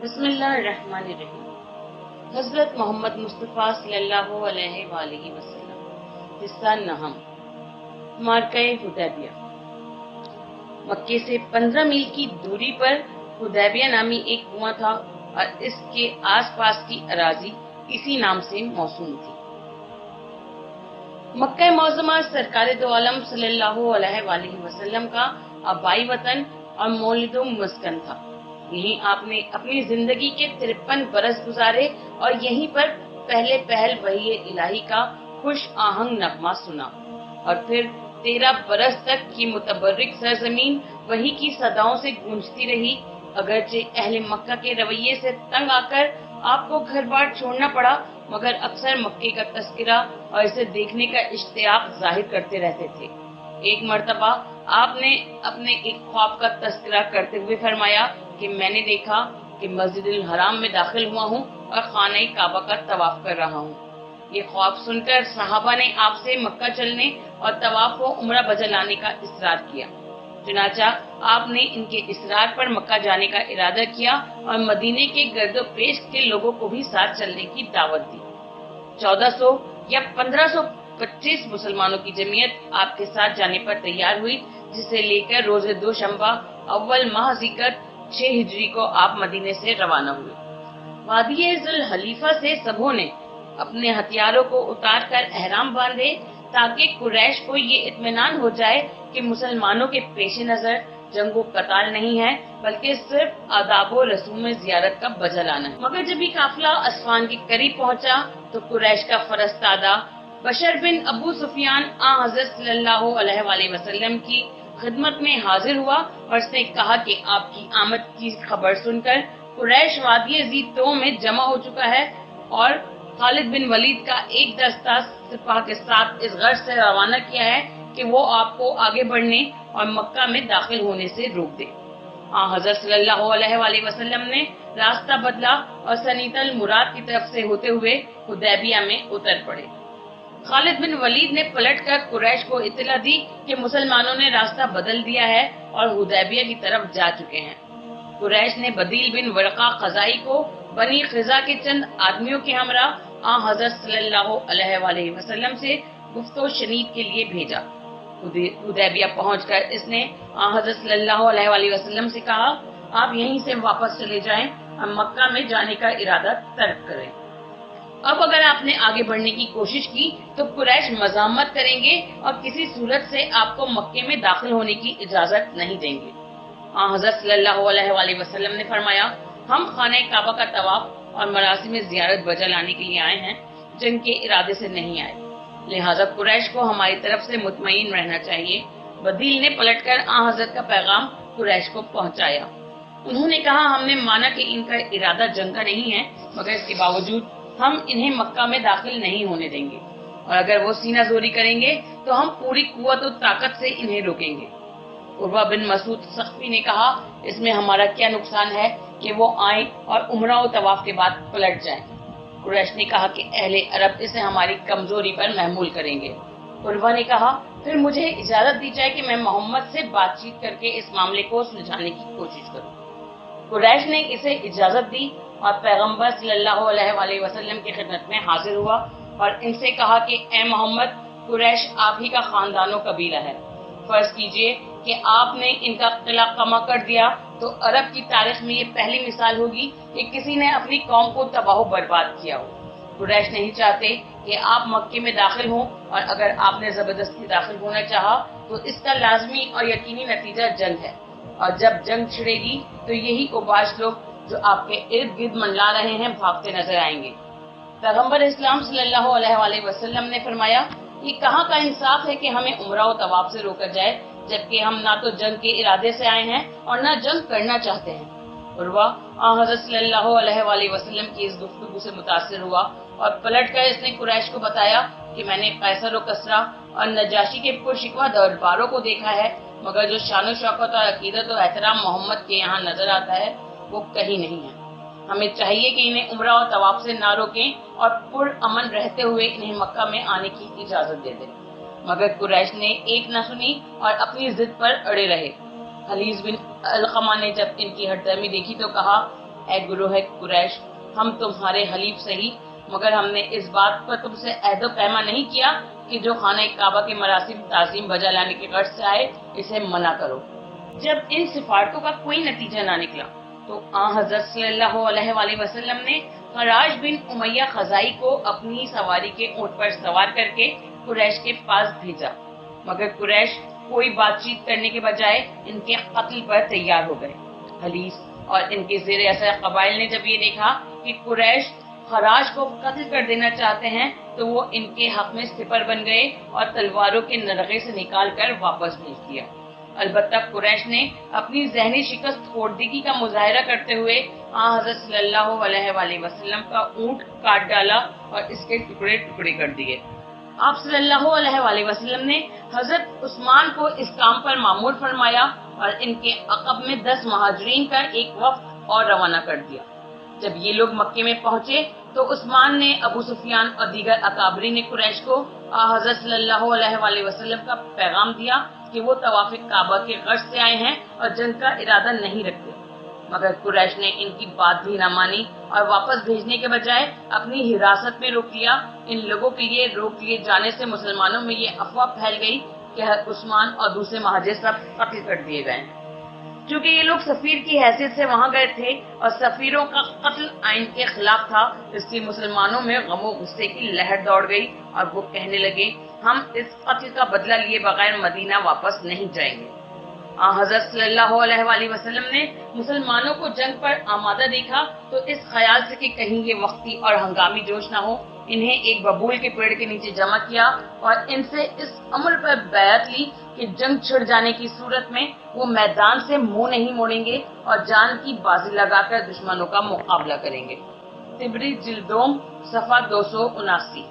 بسم اللہ الرحمن الرحیم۔ حضرت محمد مصطفیٰ صلی اللہ علیہ وآلہ وسلم۔ حصہ نہم، معرکہ حدیبیہ۔ مکے سے 15 میل کی دوری پر حدیبیہ نامی ایک کنواں تھا اور اس کے آس پاس کی اراضی اسی نام سے موسوم تھی۔ مکہ معظمہ سرکار دو عالم صلی اللہ علیہ وآلہ وسلم کا آبائی وطن اور مولد و مسکن تھا۔ یہیں آپ نے اپنی زندگی کے 53 برس گزارے اور یہیں پر پہلے پہل وحی الہی کا خوش آہنگ نغمہ سنا، اور پھر 13 برس تک کی متبرک سرزمین وحی کی صداؤں سے گونجتی رہی۔ اگرچہ اہل مکہ کے رویے سے تنگ آ کر آپ کو گھر بار چھوڑنا پڑا، مگر اکثر مکے کا تذکرہ اور اسے دیکھنے کا اشتیاق ظاہر کرتے رہتے تھے۔ ایک مرتبہ آپ نے اپنے ایک خواب کا تذکرہ کرتے ہوئے فرمایا کہ میں نے دیکھا کہ مسجد الحرام میں داخل ہوا ہوں اور خانہ کعبہ کا طواف کر رہا ہوں۔ یہ خواب سن کر صحابہ نے آپ سے مکہ چلنے اور طواف و عمرہ بجا لانے کا اصرار کیا۔ چنانچہ آپ نے ان کے اصرار پر مکہ جانے کا ارادہ کیا اور مدینے کے گرد و پیش کے لوگوں کو بھی ساتھ چلنے کی دعوت دی۔ 1400 یا 1525 مسلمانوں کی جمعیت آپ کے ساتھ جانے پر تیار ہوئی، جسے لے کر روز دوشنبہ اول ماہ ذکر 6 ہجری کو آپ مدینے سے روانہ ہوئے۔ وادی ذوالحلیفہ سے سبھوں نے اپنے ہتھیاروں کو اتار کر احرام باندھے تاکہ قریش کو یہ اطمینان ہو جائے کہ مسلمانوں کے پیش نظر جنگ و قتال نہیں ہے، بلکہ صرف آداب و رسوم زیارت کا بجا لانا ہے۔ مگر جب یہ قافلہ اسفان کے قریب پہنچا تو قریش کا فرستادہ بشر بن ابو سفیان حضرت صلی اللہ علیہ وآلہ وسلم کی خدمت میں حاضر ہوا اور اس نے کہا کہ آپ کی آمد کی خبر سن کر قریش وادی ذی تو میں جمع ہو چکا ہے اور خالد بن ولید کا ایک دستہ سپاہ کے ساتھ اس غرض سے روانہ کیا ہے کہ وہ آپ کو آگے بڑھنے اور مکہ میں داخل ہونے سے روک دے۔ حضرت صلی اللہ علیہ وآلہ وسلم نے راستہ بدلا اور سنیت المراد کی طرف سے ہوتے ہوئے حدیبیہ میں اتر پڑے۔ خالد بن ولید نے پلٹ کر قریش کو اطلاع دی کہ مسلمانوں نے راستہ بدل دیا ہے اور حدیبیہ کی طرف جا چکے ہیں۔ قریش نے بدیل بن ورقہ خزائی کو بنی خزا کے چند آدمیوں کے ہمراہ حضرت صلی اللہ علیہ وآلہ وسلم سے گفت و شنید کے لیے بھیجا۔ حدیبیہ پہنچ کر اس نے حضرت صلی اللہ علیہ وآلہ وسلم سے کہا، آپ یہیں سے واپس چلے جائیں اور مکہ میں جانے کا ارادہ ترک کریں۔ اب اگر آپ نے آگے بڑھنے کی کوشش کی تو قریش مزاحمت کریں گے اور کسی صورت سے آپ کو مکے میں داخل ہونے کی اجازت نہیں دیں گے۔ حضرت صلی اللہ علیہ وآلہ وسلم نے فرمایا، ہم خانہ کعبہ کا طواف اور مراسم زیارت بجا لانے کے لیے آئے ہیں، جنگ کے ارادے سے نہیں آئے، لہذا قریش کو ہماری طرف سے مطمئن رہنا چاہیے۔ بدیل نے پلٹ کر حضرت کا پیغام قریش کو پہنچایا۔ انہوں نے کہا، ہم نے مانا کہ ان کا ارادہ جنگ کا نہیں ہے، مگر اس کے باوجود ہم انہیں مکہ میں داخل نہیں ہونے دیں گے، اور اگر وہ سینہ زوری کریں گے تو ہم پوری قوت و طاقت سے انہیں روکیں گے۔ عروہ بن مسعود ثقفی نے کہا، اس میں ہمارا کیا نقصان ہے کہ وہ آئیں اور عمرہ و طواف کے بعد پلٹ جائیں۔ قریش نے کہا کہ اہل عرب اسے ہماری کمزوری پر محمول کریں گے۔ عروہ نے کہا، پھر مجھے اجازت دی جائے کہ میں محمد سے بات چیت کر کے اس معاملے کو سلجھانے کی کوشش کروں۔ قریش نے اسے اجازت دی اور پیغمبر صلی اللہ علیہ وآلہ وسلم کی خدمت میں حاضر ہوا اور ان سے کہا کہ اے محمد، قریش آپ ہی کا خاندان و قبیلہ ہے۔ فرض کیجئے کہ آپ نے ان کا قلعہ قمع کر دیا تو عرب کی تاریخ میں یہ پہلی مثال ہوگی کہ کسی نے اپنی قوم کو تباہ و برباد کیا ہو۔ قریش نہیں چاہتے کہ آپ مکے میں داخل ہوں، اور اگر آپ نے زبردستی داخل ہونا چاہا تو اس کا لازمی اور یقینی نتیجہ جنگ ہے، اور جب جنگ چھڑے گی تو یہی اوباش لوگ جو آپ کے ارد گرد منڈلا رہے ہیں بھاگتے نظر آئیں گے۔ پیغمبر اسلام صلی اللہ علیہ وآلہ وسلم نے فرمایا، یہ کہاں کا انصاف ہے کہ ہمیں عمرہ و طواف سے روکا جائے، جبکہ ہم نہ تو جنگ کے ارادے سے آئے ہیں اور نہ جنگ کرنا چاہتے ہیں۔ عروہ حضرت صلی اللہ علیہ وآلہ وسلم کی اس گفتگو سے متاثر ہوا اور پلٹ کر اس نے قریش کو بتایا کہ میں نے قیصر و کسریٰ اور نجاشی کے پرشکوہ درباروں کو دیکھا ہے، مگر جو شان و شوکت اور عقیدت و احترام محمد کے یہاں نظر آتا ہے وہ کہیں نہیں ہے۔ ہمیں چاہیے کہ انہیں عمرہ و طواف سے نہ روکیں اور پرامن رہتے ہوئے انہیں مکہ میں آنے کی اجازت دے دیں، مگر قریش نے ایک نہ سنی اور اپنی ضد پر اڑے رہے۔ حلیز بن علقمہ نے جب ان کی ہٹ درمی دیکھی تو کہا، اے گروہ قریش، ہم تمہارے حلیف سہی، مگر ہم نے اس بات پر تم سے عہد و پیما نہیں کیا کہ جو خانہ کعبہ کے مراسم تعظیم بجا لانے کے غرض سے آئے اسے منع کرو۔ جب ان سفارتوں کا کوئی نتیجہ نہ نکلا تو حضرت صلی اللہ علیہ وآلہ وسلم نے حراش بن امیہ خزائی کو اپنی سواری کے اونٹ پر سوار کر کے قریش کے پاس بھیجا، مگر قریش کوئی بات چیت کرنے کے بجائے ان کے قتل پر تیار ہو گئے۔ حلیف اور ان کے زیر اثر قبائل نے جب یہ دیکھا کہ قریش حراش کو قتل کر دینا چاہتے ہیں تو وہ ان کے حق میں سپر بن گئے اور تلواروں کے نرغے سے نکال کر واپس بھیج دیا۔ البتہ قریش نے اپنی ذہنی شکست خوردگی کا مظاہرہ کرتے ہوئے حضرت صلی اللہ علیہ وآلہ وسلم کا اونٹ کاٹ ڈالا اور اس کے ٹکڑے ٹکڑے کر دیے۔ آپ صلی اللہ علیہ وآلہ وسلم نے حضرت عثمان کو اس کام پر مامور فرمایا اور ان کے عقب میں 10 مہاجرین کا ایک وفد اور روانہ کر دیا۔ جب یہ لوگ مکے میں پہنچے تو عثمان نے ابو سفیان اور دیگر اکابرین قریش کو حضرت صلی اللہ علیہ وآلہ وسلم کا پیغام دیا کہ وہ طواف کعبہ کے غرض سے آئے ہیں اور جنگ کا ارادہ نہیں رکھتے، مگر قریش نے ان کی بات بھی نہ مانی اور واپس بھیجنے کے بجائے اپنی حراست میں روک لیا۔ ان لوگوں کے لیے روک لیے جانے سے مسلمانوں میں یہ افواہ پھیل گئی کہ عثمان اور دوسرے مہاجر سب قتل کر دیے گئے۔ چونکہ یہ لوگ سفیر کی حیثیت سے وہاں گئے تھے اور سفیروں کا قتل آئین کے خلاف تھا، اس لیے مسلمانوں میں غم و غصے کی لہر دوڑ گئی اور وہ کہنے لگے ہم اس قتل کا بدلہ لیے بغیر مدینہ واپس نہیں جائیں گے۔ حضرت صلی اللہ علیہ وآلہ وسلم نے مسلمانوں کو جنگ پر آمادہ دیکھا تو اس خیال سے کہ کہیں یہ وقتی اور ہنگامی جوش نہ ہو، انہیں ایک ببول کے پیڑ کے نیچے جمع کیا اور ان سے اس امر پر بیعت لی کہ جنگ چھڑ جانے کی صورت میں وہ میدان سے منہ نہیں موڑیں گے اور جان کی بازی لگا کر دشمنوں کا مقابلہ کریں گے۔ طبری جلدوم صفحہ 279۔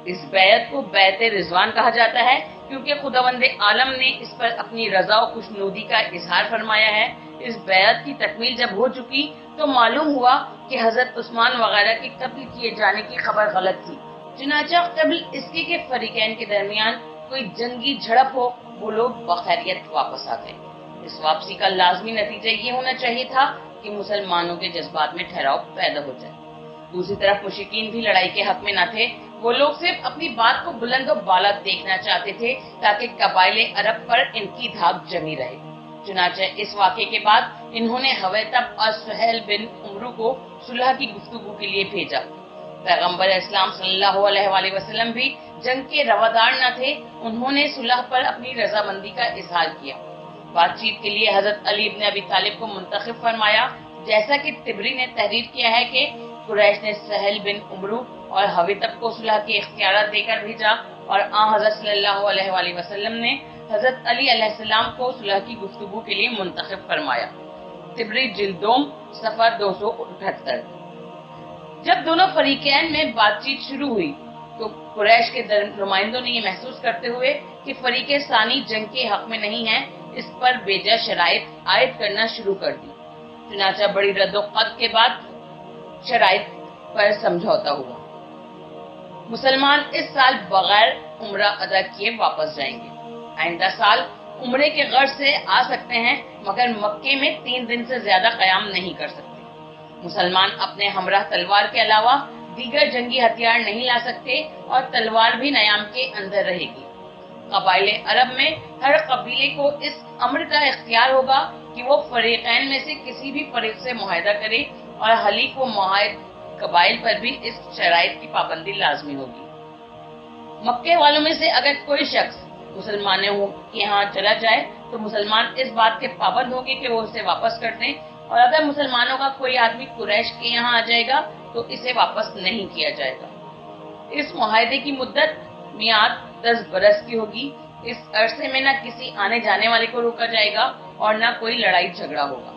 اس بیعت کو بیعت رضوان کہا جاتا ہے کیونکہ خداوند عالم نے اس پر اپنی رضا و خوشنودی کا اظہار فرمایا ہے۔ اس بیعت کی تکمیل جب ہو چکی تو معلوم ہوا کہ حضرت عثمان وغیرہ کے قتل کیے جانے کی خبر غلط تھی، چنانچہ قبل اس کے فریقین کے درمیان کوئی جنگی جھڑپ ہو وہ لوگ بخیریت واپس آ گئے۔ اس واپسی کا لازمی نتیجہ یہ ہونا چاہیے تھا کہ مسلمانوں کے جذبات میں ٹھہراؤ پیدا ہو جائے۔ دوسری طرف مشرکین بھی لڑائی کے حق میں نہ تھے، وہ لوگ صرف اپنی بات کو بلند و بالا دیکھنا چاہتے تھے تاکہ قبائل عرب پر ان کی دھاک جمی رہے۔ چنانچہ اس واقعے کے بعد انہوں نے حویتب اور سہیل بن عمرو کو صلح کی گفتگو کے لیے بھیجا۔ پیغمبر اسلام صلی اللہ علیہ وآلہ وسلم بھی جنگ کے روادار نہ تھے، انہوں نے صلح پر اپنی رضامندی کا اظہار کیا۔ بات چیت کے لیے حضرت علی ابن ابی طالب کو منتخب فرمایا، جیسا کہ طبری نے تحریر کیا ہے کہ قریش نے سہیل بن عمرو اور حویتب کو صلح کے اختیارات دے کر بھیجا اور حضرت صلی اللہ علیہ وآلہ وسلم نے حضرت علی علیہ السلام کو صلح کی گفتگو کے لیے منتخب فرمایا۔ طبری جلدوم صفحہ 278۔ جب دونوں فریقین میں بات چیت شروع ہوئی تو قریش کے نمائندوں نے یہ محسوس کرتے ہوئے کہ فریق ثانی جنگ کے حق میں نہیں ہے، اس پر بیجا شرائط عائد کرنا شروع کر دی۔ چنانچہ بڑی رد و قد کے بعد شرائط پر سمجھوتا ہوا۔ مسلمان اس سال بغیر عمرہ ادا کیے واپس جائیں گے، آئندہ سال عمرے کے غرض سے آ سکتے ہیں مگر مکے میں 3 دن سے زیادہ قیام نہیں کر سکتے۔ مسلمان اپنے ہمراہ تلوار کے علاوہ دیگر جنگی ہتھیار نہیں لا سکتے اور تلوار بھی نیام کے اندر رہے گی۔ قبائل عرب میں ہر قبیلے کو اس امر کا اختیار ہوگا کہ وہ فریقین میں سے کسی بھی فریق سے معاہدہ کرے اور حلیف و معاہد قبائل پر بھی اس شرائط کی پابندی لازمی ہوگی۔ مکے والوں میں سے اگر کوئی شخص مسلمانوں کے یہاں چلا جائے تو مسلمان اس بات کے پابند ہوں گے کہ وہ اسے واپس کر دیں، اور اگر مسلمانوں کا کوئی آدمی قریش کے یہاں آ جائے گا تو اسے واپس نہیں کیا جائے گا۔ اس معاہدے کی مدت میعاد 10 برس کی ہوگی۔ اس عرصے میں نہ کسی آنے جانے والے کو روکا جائے گا اور نہ کوئی لڑائی جھگڑا ہوگا۔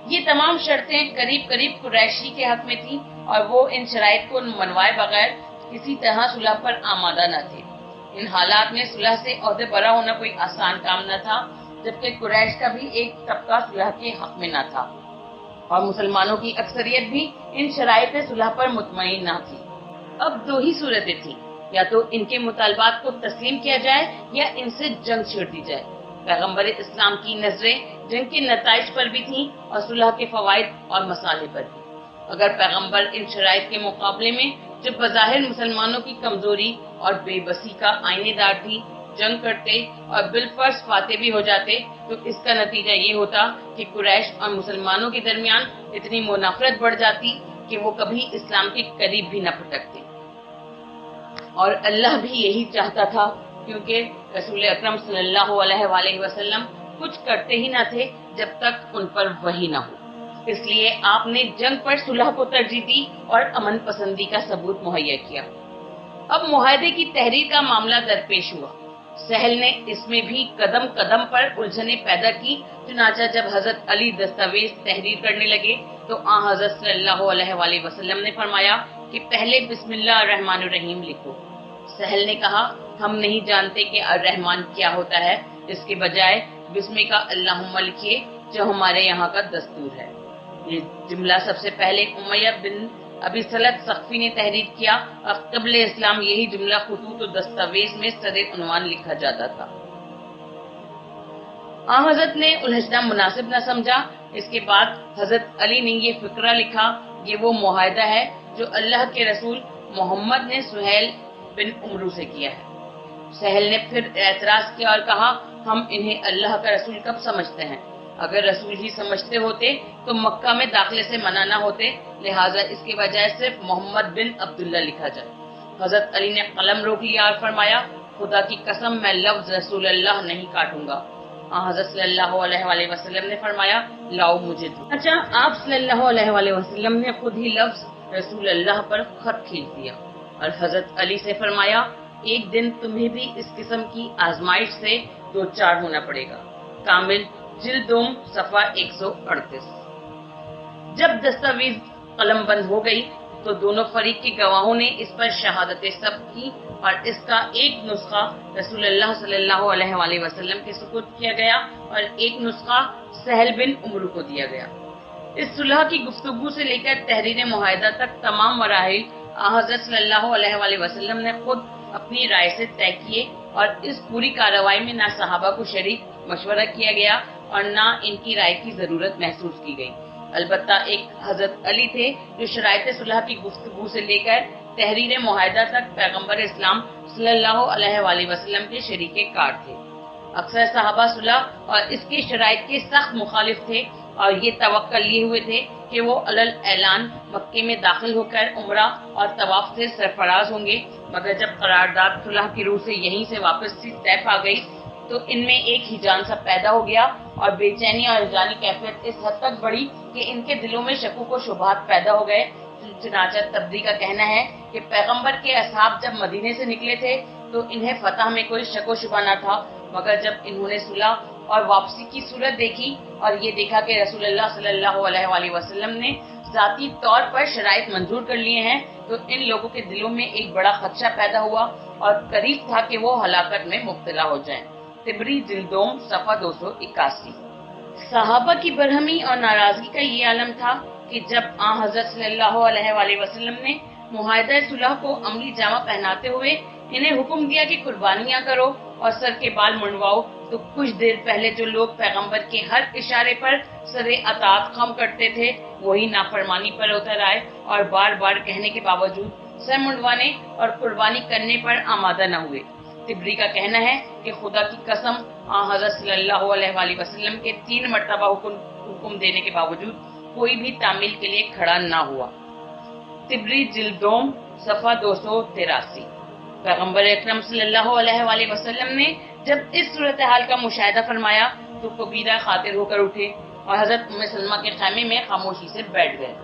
یہ تمام شرطیں قریب قریب قریشی کے حق میں تھیں اور وہ ان شرائط کو منوائے بغیر کسی طرح صلح پر آمادہ نہ تھے۔ ان حالات میں صلح سے عہدے برا ہونا کوئی آسان کام نہ تھا، جبکہ قریش کا بھی ایک طبقہ صلح کے حق میں نہ تھا اور مسلمانوں کی اکثریت بھی ان شرائط صلح پر مطمئن نہ تھی۔ اب 2 ہی صورتیں تھیں، یا تو ان کے مطالبات کو تسلیم کیا جائے یا ان سے جنگ چھیڑ دی جائے۔ पैगंबर इस्लाम की नजरें जंग के नताइज पर भी थीं और सुलह के फवाइद और मसाले पर भी। अगर पैगंबर इन शराइत के मुकाबले में जो बज़ाहिर मुसलमानों की कमजोरी और बेबसी का आईनेदार थी, जंग करते और बिलफर्ज फाते भी हो जाते, तो इसका नतीजा ये होता कि कुरैश और मुसलमानों के दरमियान इतनी मुनाफरत बढ़ जाती कि वो कभी इस्लाम के करीब भी न फटकते। और अल्लाह भी यही चाहता था, क्योंकि रसूल अकरम सल्लल्लाहु अलैहि वसल्लम कुछ करते ही न थे जब तक उन पर वही न हो। इसलिए आपने जंग पर सुलह को तरजीह दी और अमन पसंदी का सबूत मुहैया किया। अब मुआहदे की तहरीर का मामला दरपेश हुआ। सहल ने इसमें भी कदम कदम पर उलझने पैदा की। चुनाचा जब हजरत अली दस्तावेज तहरीर करने लगे तो हजरत सल्लल्लाहु अलैहि वसल्लम ने फरमाया कि पहले बिस्मिल्लाह रहमान रहीम लिखो। सहल ने कहा, हम नहीं जानते कि अर्रहमान क्या होता है, इसके बजाय बिस्मिल्लाह का अल्लाहुम्मा लिखिए जो हमारे यहाँ का दस्तूर है। ये जुमला सबसे पहले उमैया बिन अबी सलत सख्फी ने तहरीर किया और क़ब्ल इस्लाम यही जुमला खुतूत दस्तावेज में सदर उन्वान लिखा जाता था। हजरत ने उलझना मुनासिब न समझा। इसके बाद हजरत अली ने ये फिक्रा लिखा, ये वो मुआहदा है जो अल्लाह के रसूल मोहम्मद ने सुहेल बिन उमरू से किया है। सहल ने फिर एतराज किया और कहा, हम इन्हें अल्लाह का रसूल कब समझते हैं? अगर रसूल ही समझते होते तो मक्का में दाखिले से मना न होते, लिहाजा इसके बजाय सिर्फ मोहम्मद बिन अब्दुल्ला लिखा जाए। हजरत अली ने कलम रोक लिया और फरमाया, खुदा की कसम मैं लफ्ज रसूल अल्लाह नहीं काटूंगा। हजरत सल्लल्लाहु अलैहि वसल्लम ने फरमाया, लाओ मुझे दो। अच्छा, आप सल्लल्लाहु अलैहि वसल्लम ने खुद ही लफ्ज रसूल अल्लाह पर खत खींच दिया और हजरत अली से फरमाया, एक दिन तुम्हें भी इस किस्म की आजमाइश से दो चार होना पड़ेगा। कामिल जिल्दोम सफा 138। जब दस्तावेज कलम बंद हो गई तो दोनों फरीक के गवाहों ने इस पर शहादतें सब की और इसका एक नुस्खा रसूलुल्लाह सल्लल्लाहु अलैहि वसल्लम के सुपुर्द किया गया और एक नुस्खा सहल बिन उमरू को दिया गया। इस सुलह की गुफ्तगू से लेकर तहरीर मुआहदा तक तमाम मराहिल हज़रत सल्लल्लाहु अलैहि वसल्लम ने खुद अपनी राय से तय किए और इस पूरी कार्रवाई में ना सहाबा को शरीक मशवरा किया गया और ना इनकी राय की जरूरत महसूस की गई। अलबत्ता एक हजरत अली थे जो शरायत सुलह की गुफ्तगू से लेकर तहरीर मुआहदा तक पैगंबर इस्लाम सल्लल्लाहु अलैहि वसल्लम के शरीके कार थे। अक्सर सहाबा सुलह और इसके शराइत के सख्त मुखालिफ थे और ये तवक्का लिए हुए थे कि वो अलल ऐलान मक्के में दाखिल होकर उम्रा और तवाफ से सरफराज होंगे, मगर जब करारदाद सुलह की रूह से यहीं से वापस तय आ गई तो इनमें एक हिजान सा पैदा हो गया और बेचैनी और हिजानी कैफियत इस हद तक बढ़ी कि इनके दिलों में शक्कू को शुबहात पैदा हो गए। चुनाचा तबरी का कहना है कि पैगंबर के असहाब जब मदीने से निकले थे तो इन्हें फतह में कोई शको शुबा न था, मगर जब इन्होंने सुलह और वापसी की सूरत देखी और ये देखा कि रसूलुल्लाह सल्लल्लाहु अलैहि वसल्लम ने जाती तौर पर शराइत मंजूर कर लिए हैं, तो इन लोगों के दिलों में एक बड़ा खदशा पैदा हुआ और करीब था कि वो हलाकत में मुब्तला हो जाएं। तिबरी जिल्दोम सफा 281। सहाबा की बरहमी और नाराजगी का ये आलम था कि जब हज़रत सल्लल्लाहु अलैहि वसल्लम ने मुआहदा सुलह को अमली जामा पहनाते हुए इन्हें हुक्म दिया कि कुर्बानियां करो और सर के बाल मुंडवाओ, तो कुछ देर पहले जो लोग पैगंबर के हर इशारे पर सरे अतात खम करते थे वही नाफरमानी पर उतर आए और बार बार कहने के बावजूद सर मुंडवाने और कुर्बानी करने पर आमादा न हुए। तिबरी का कहना है कि खुदा की कसम हज़रत सल्लल्लाहु अलैहि वसल्लम के 3 मरतबा हुक्म देने के बावजूद कोई भी तामील के लिए खड़ा न हुआ। तिबरी जिल्दोम सफा 283। पैगंबर अकरम सल्लल्लाहु अलैहि वसल्लम ने जब इस सूरत हाल का मुशाहिदा फरमाया तो कबीरा खातिर होकर उठे और हजरत उम्मे सलमा के खैमे में खामोशी से बैठ गए।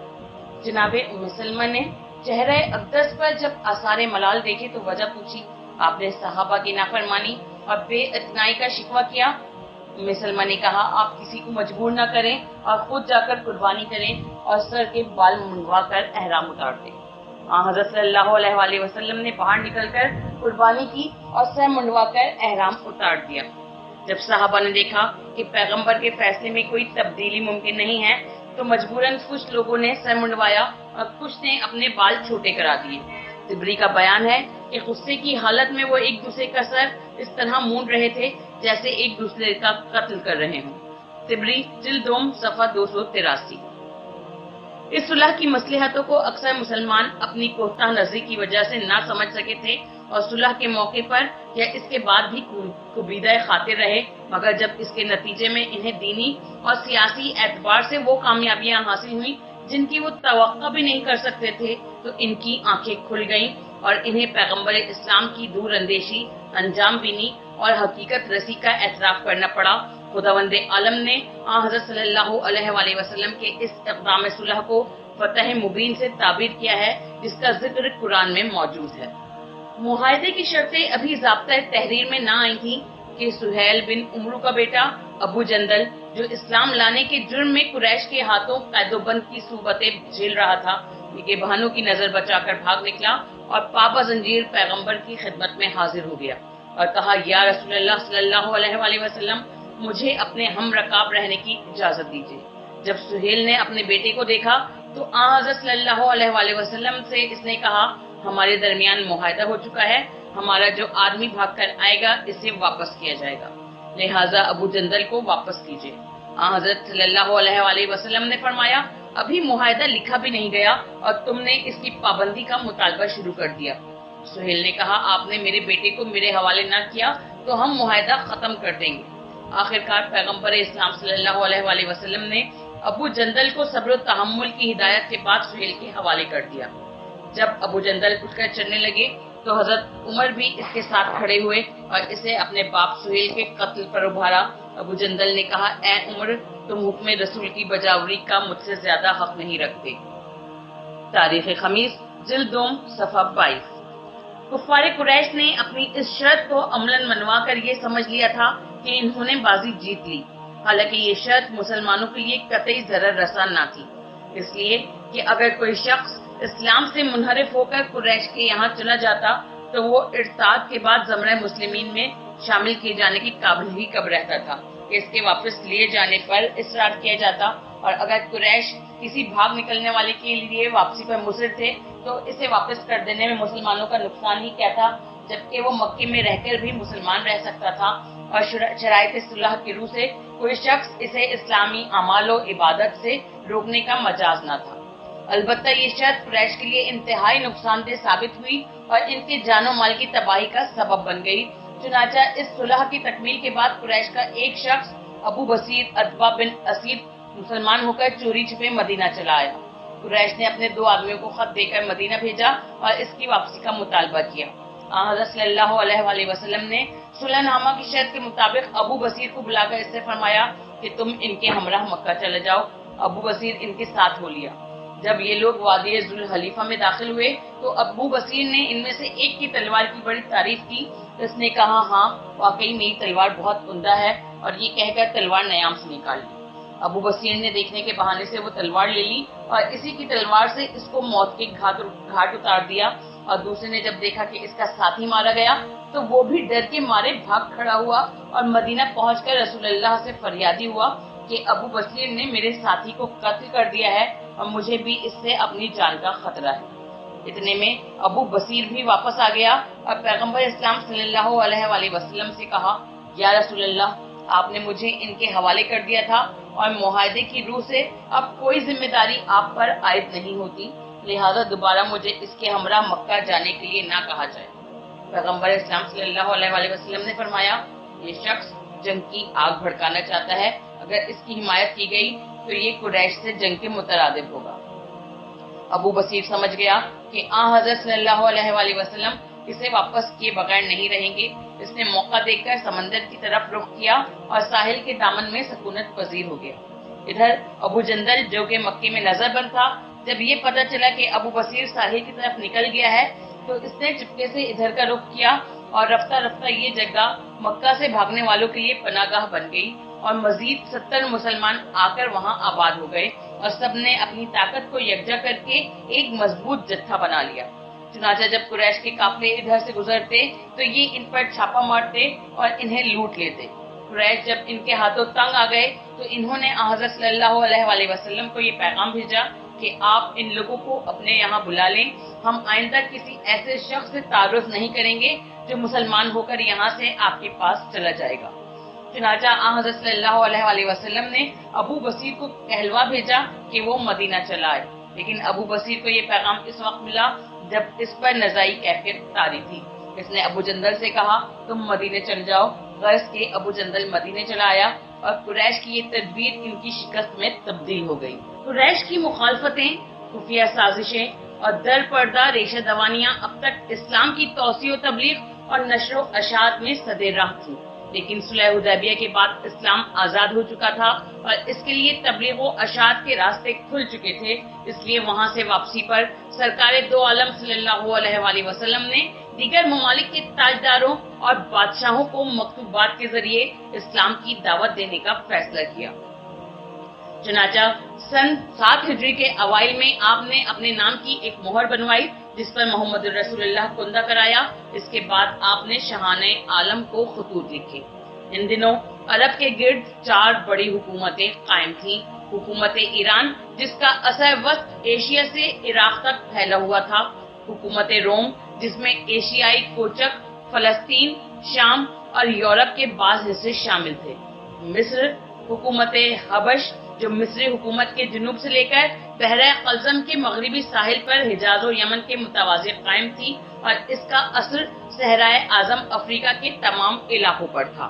जनाबे उम्मे सलमा ने चेहरे अक़दस पर जब आसारे मलाल देखे तो वजह पूछी। आपने सहाबा की नाफरमानी और बेइत्नाई का शिकवा किया। उम्मे सलमा ने कहा, आप किसी को मजबूर न करें और खुद जाकर कुर्बानी करें और सर के बाल मुंडवा कर एहराम उतार दें। हज़रत सल्लल्लाहु अलैहि वसल्लम ने बाहर निकलकर कुर्बानी की और सर मुंडवा कर एहराम उतार दिया। जब सहाबा ने देखा कि पैगंबर के फैसले में कोई तब्दीली मुमकिन नहीं है तो मजबूरन कुछ लोगों ने सर मुंडवाया और कुछ ने अपने बाल छोटे करा दिए। तिबरी का बयान है कि गुस्से की हालत में वो एक दूसरे का सर इस तरह मूंड रहे थे जैसे एक दूसरे का कत्ल कर रहे हों। तिबरी जिल्द-2 सफा 283। इस सुलह की मसलहतों को अक्सर मुसलमान अपनी कोफ्ता नजरी की वजह से ना समझ सके थे और सुलह के मौके पर या इसके बाद भी कुबीदा खातिर रहे, मगर जब इसके नतीजे में इन्हें दीनी और सियासी एतबार से वो कामयाबियां हासिल हुई जिनकी वो तवक्का भी नहीं कर सकते थे, तो इनकी आंखें खुल गईं और इन्हें पैगंबर इस्लाम की दूर अंदेशी, अंजाम बीनी और हकीकत रसी का एतराफ करना पड़ा। खुदावंद आलम ने हज़रत सल्लल्लाहु अलैहि वसल्लम के इस इक़दाम सुलह को फतह मुबीन से ताबीर किया है, जिसका जिक्र कुरान में मौजूद है। मुआहदे की शर्तें अभी ज़ाब्ता तहरीर में ना आई थी कि सुहैल बिन उमरू का बेटा अबू जंदल, जो इस्लाम लाने के जुर्म में कुरैश के हाथों कैदोबंद की सूबतें झेल रहा था, उनके बहनों की नजर बचाकर भाग निकला और पाबा जंजीर पैगंबर की खिदमत में हाजिर हो गया और कहा, या रसूलल्लाह सल्लल्लाहु अलैहि वसल्लम, मुझे अपने हम रकाब रहने की इजाजत दीजिए। जब सुहेल ने अपने बेटे को देखा तो हज़रत सल्लल्लाहु अलैहि वसल्लम से इसने कहा, हमारे दरमियान मुआहदा हो चुका है, हमारा जो आदमी भाग कर आएगा इसे वापस किया जाएगा, लिहाजा अबू जंदल को वापस कीजिए। हज़रत सल्लल्लाहु अलैहि वसल्लम ने फरमाया, अभी मुआहदा लिखा भी नहीं गया और तुमने इसकी पाबंदी का मुतालबा शुरू कर दिया। सुहेल ने कहा, आपने मेरे बेटे को मेरे हवाले न किया तो हम मुआहदा खत्म कर देंगे। आखिरकार पैगंबर इस्लाम सल्लल्लाहु अलैहि वसल्लम ने अबू जंदल को सब्र और तहम्मुल की हिदायत के बाद सुहेल के हवाले कर दिया। जब अबू जंदल उठकर चलने लगे तो हजरत उमर भी इसके साथ खड़े हुए और इसे अपने बाप सुहेल के कत्ल पर उभारा। अबू जंदल ने कहा, ए उमर, तुम हुक्म रसूल की बजावरी का मुझसे ज्यादा हक नहीं रखते। तारीख खमीस जिल्द-2 सफा 22। कुफ्फारे कुरैश ने अपनी इस शर्त को अमलन मनवा कर ये समझ लिया था कि इन्होंने बाजी जीत ली, हालांकि ये शर्त मुसलमानों के लिए कतई जरर रसा न थी, इसलिए कि अगर कोई शख्स इस्लाम से मुनहरिफ होकर कुरैश के यहाँ चला जाता तो वो इर्ताद के बाद ज़मरा मुस्लिमीन में शामिल किए जाने की काबिल ही कब रहता था कि इसके वापस लिए जाने पर इसरार किया जाता, और अगर कुरैश किसी भाग निकलने वाले के लिए वापसी पर मुसर थे तो इसे वापस कर देने में मुसलमानों का नुकसान ही क्या था, जबकि वो मक्के में रहकर भी मुसलमान रह सकता था और शराइत सुलह की रूह से कोई शख्स इसे इस्लामी अमाल और इबादत से रोकने का मजाज न था। अलबत्ता ये शर्त कुरैश के लिए इंतहाई नुकसानदेह साबित हुई और इनके जानो माल की तबाही का सबब बन गई। चुनाचा इस सुलह की तकमील के बाद कुरैश का एक शख्स अबू बसीर अतबा बिन असीद मुसलमान होकर चोरी छिपे मदीना चला आया। कुरैश ने अपने 2 आदमियों को खत देकर मदीना भेजा और इसकी वापसी का मुतालबा किया। हज़रत सल्लल्लाहु अलैहि वसल्लम ने सुलहनामा की शर्त के मुताबिक अबू बसीर को बुलाकर इससे फरमाया कि तुम इनके हमराह मक्का चले जाओ। अबू बसीर इनके साथ हो लिया। जब ये लोग वादी जुल हलीफा में दाखिल हुए तो अबू बसीर ने इनमें से एक की तलवार की बड़ी तारीफ की। उसने कहा, हाँ वाकई मेरी तलवार बहुत उम्दा है, और ये कहकर तलवार नयाम से निकाल ली। अबू बसीर ने देखने के बहाने से वो तलवार ले ली और इसी की तलवार से इसको मौत के घाट उतार दिया, और दूसरे ने जब देखा कि इसका साथी मारा गया तो वो भी डर के मारे भाग खड़ा हुआ और मदीना पहुंचकर रसूलुल्लाह से फरियादी हुआ कि अबू बसीर ने मेरे साथी को कत्ल कर दिया है और मुझे भी इससे अपनी जान का खतरा है। इतने में अबू बसीर भी वापस आ गया और पैगंबर इस्लाम सल्लल्लाहु अलैहि वसल्लम से कहा, या रसूलल्लाह, आपने मुझे इनके हवाले कर दिया था और मुआहदे की रूह से अब कोई जिम्मेदारी आप पर आयद नहीं होती, लिहाजा दोबारा मुझे इसके हमरा मक्का जाने के लिए ना कहा जाए। पैगंबर इस्लाम सल्लल्लाहु अलैहि वसल्लम ने फरमाया, ये शख्स जंग की आग भड़काना चाहता है, अगर इसकी हिमायत की गई तो ये कुरैश से जंग के मुतरादिफ होगा। अबू बसीर समझ गया कि हज़रत सल्लल्लाहु अलैहि वसल्लम इसे वापस किए बगैर नहीं रहेंगे। इसने मौका देखकर समंदर की तरफ रुख किया और साहिल के दामन में सकूनत पजीर हो गया। इधर अबू जंदल, जो कि मक्के में नजरबंद था, जब ये पता चला कि अबू बसीर साहिल की तरफ निकल गया है तो इसने चुपके से इधर का रुख किया और रफ्ता रफ्ता ये जगह मक्का से भागने वालों के लिए पनागाह बन गई और मजीद 70 मुसलमान आकर वहां आबाद हो गए और सबने अपनी ताकत को यकजा करके एक मजबूत जत्था बना लिया। चुनाचा जब कुरैश के काफले इधर से गुजरते तो ये इन पर छापा मारते और इन्हें लूट लेते। कुरैश जब इनके हाथों तंग आ गए तो इन्होंने हज़रत सल्लल्लाहु अलैहि वसल्लम को ये पैगाम भेजा कि आप इन लोगों को अपने यहाँ बुला लें, हम आइंदा किसी ऐसे शख्स से तारुफ नहीं करेंगे जो मुसलमान होकर यहाँ से आपके पास चला जाएगा। चुनाचा आ हज़रत सल्लल्लाहु अलैहि वसल्लम ने अबू बसीर को कहलवा भेजा कि वो मदीना चला आए, लेकिन अबू बसीर को ये पैगाम इस वक्त मिला जब इस पर नज़ाई कैफियत तारी थी। इसने अबू जंदल से कहा तुम मदीने चल जाओ। गर्ज के अबू जंदल मदीने चला आया और कुरैश की ये तदबीर इनकी शिकस्त में तब्दील हो गई। कुरैश की मुखालफतें, खुफिया साजिशें और दर पर्दा रेशा दवानियां अब तक इस्लाम की तौसीह व तबलीग और नशर व अशात में सदे राह थी, लेकिन सुलह हुदैबिया के बाद इस्लाम आजाद हो चुका था और इसके लिए तबलीग व अशात के रास्ते खुल चुके थे। इसलिए वहां से वापसी पर सरकार दो आलम सल्लल्लाहु अलैहि वसल्लम ने दीगर ममालिक के ताजदारों और बादशाहों को मकतूबात के जरिए इस्लाम की दावत देने का फैसला किया। चुनाचा सन 7 हिजरी के अवाइल में आपने अपने नाम की एक मोहर बनवाई जिस पर मोहम्मद रसूलुल्लाह कुंदा कराया। इसके बाद आपने शहाने आलम को खतूत लिखे। इन दिनों अरब के गिर्द 4 बड़ी हुकूमतें कायम थीं। हुकूमत ईरान जिसका असर वस्त एशिया से इराक तक फैला हुआ था, हुकूमत रोम जिसमें एशियाई कोचक, फलस्तीन, शाम और यूरोप के बाज़ हिस्से शामिल थे, मिस्र, हुकूमत हबश जो मिस्री हुकूमत के जुनूब से लेकर बहरा कल्ज़म के मगरिबी साहिल पर हिजाज और यमन के मुतवाज़ी कायम थी और इसका असर सहराए आज़म अफ्रीका के तमाम इलाकों पर था।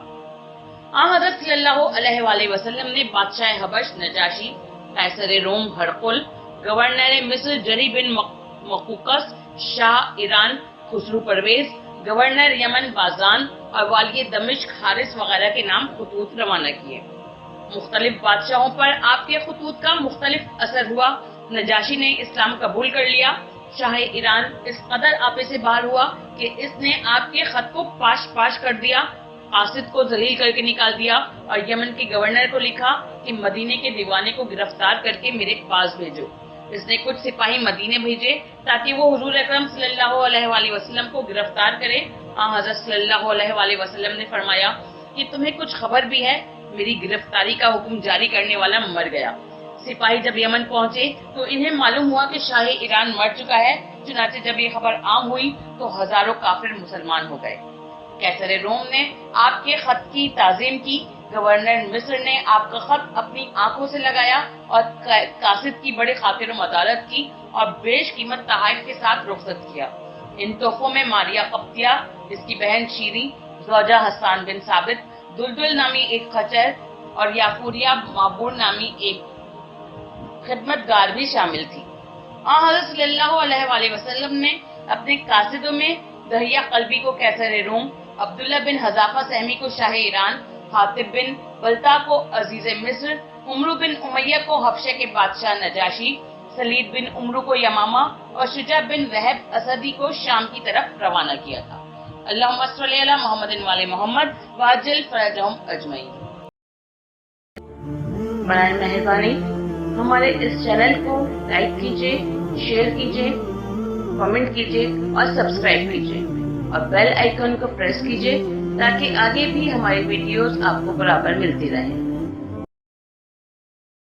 हज़रत सल्लल्लाहु अलैहि वसल्लम ने बादशाह हबश नजाशी, कैसर रोम हरकुल, गवर्नर मिस्र जरी बिन मकूकस, शाह ईरान खुसरू परवेज, गवर्नर यमन बाजान और वाली दमिश्क हारिस वगैरह के नाम खतूत रवाना किए। मुख्तलिफ बादशाहों पर आपके खतूत का मुख्तलिफ असर हुआ। नजाशी ने इस्लाम कबूल कर लिया। शाह ईरान इस कदर आपे से बाहर हुआ कि इसने आपके खत को पाश पाश कर दिया, कासिद को जलील करके निकाल दिया और यमन के गवर्नर को लिखा कि मदीने के दीवाने को गिरफ्तार करके मेरे पास भेजो। इसने कुछ सिपाही मदीने भेजे ताकि वो हुजूर अकरम सल्लल्लाहु अलैहि वसल्लम को गिरफ्तार करे। हज़रत सल्लल्लाहु अलैहि वसल्लम ने फरमाया कि तुम्हें कुछ खबर भी है, मेरी गिरफ्तारी का हुक्म जारी करने वाला मर गया। सिपाही जब यमन पहुंचे तो इन्हें मालूम हुआ कि शाह ईरान मर चुका है। चुनाचे जब ये खबर आम हुई तो हजारों काफिर मुसलमान हो गए। कैसर रोम ने आपके खत की ताजीम की, गवर्नर मिस्र ने आपका खत अपनी आंखों से लगाया और कासिद की बड़ी खातिर मदालत की और बेश कीमत तहाइफ के साथ रुखसत किया। इन तोहफों में मारिया कप्तिया, इसकी बहन शीरी, ज़ौजा हसन बिन साबित, दुलदुल नामी एक खच्चर और याफूरिया माबूर नामी एक खिदमतगार भी शामिल थी। हज़रत सल्लल्लाहु अलैहि वसल्लम ने अपने कासिदों में दहिया कल्बी को कैसर रोम, अब्दुल्ला बिन हज़ाफा सहमी को शाह ईरान, हातिब बिन बल्ता को अजीज मिस्र, उमरू बिन उमैया को हबशा के बादशाह नजाशी, सलीद बिन उमरू को यमामा और शुजा बिन वहब असदी को शाम की तरफ रवाना किया था। अल्लाहुम्मा सल्ली अला मुहम्मदिन व आले मुहम्मद वाजिल फरजहुम अजमईन। बराए मेहरबानी हमारे इस चैनल को लाइक कीजिए, शेयर कीजिए, कमेंट कीजिए और सब्सक्राइब कीजिए और बेल आइकन को प्रेस कीजिए ताकि आगे भी हमारी वीडियोस आपको बराबर मिलती रहे।